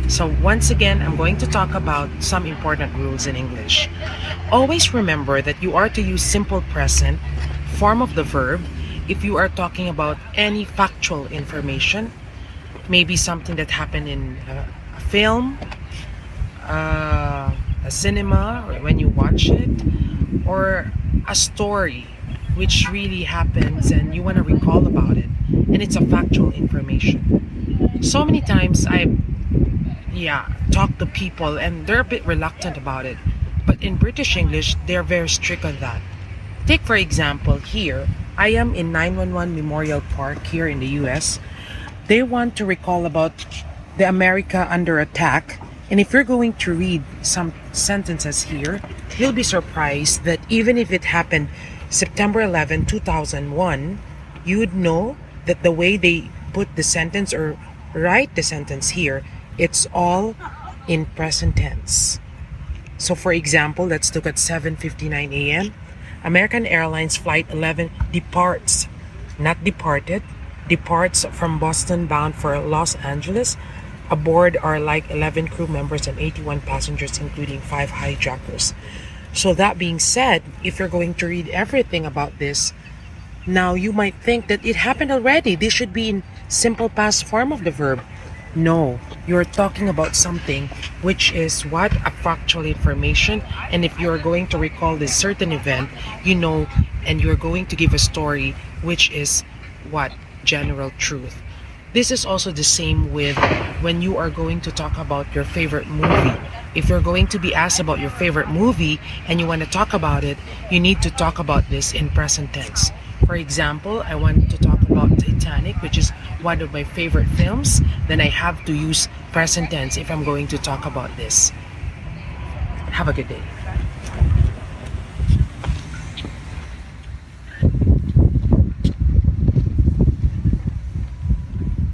So once again, I'm going to talk about some important rules in English. Always remember that you are to use simple present form of the verb if you are talking about any factual information, maybe something that happened in a film, a cinema, or when you watch it, or a story which really happens and you want to recall about it, and it's a factual information. So many times I talk to people and they're a bit reluctant about it, but in British English they're very strict on that. Take for example here, I am in 911 Memorial Park here in the US. They want to recall about the America under attack, and if you're going to read some sentences here, you'll be surprised that even if it happened September 11, 2001, you would know that the way they put the sentence or write the sentence here, it's all in present tense. So for example, let's look at 7:59 a.m. American Airlines Flight 11 departs, not departed, departs from Boston bound for Los Angeles. Aboard are like 11 crew members and 81 passengers, including 5 hijackers. So that being said, if you're going to read everything about this, now you might think that it happened already. This should be in simple past form of the verb. No, you're talking about something which is what? A factual information. And if you're going to recall this certain event, you know, and you're going to give a story which is what? General truth. This is also the same with when you are going to talk about your favorite movie. If you're going to be asked about your favorite movie and you want to talk about it, you need to talk about this in present tense. For example, I want to talk about Titanic, which is one of my favorite films. Then I have to use present tense if I'm going to talk about this. Have a good day.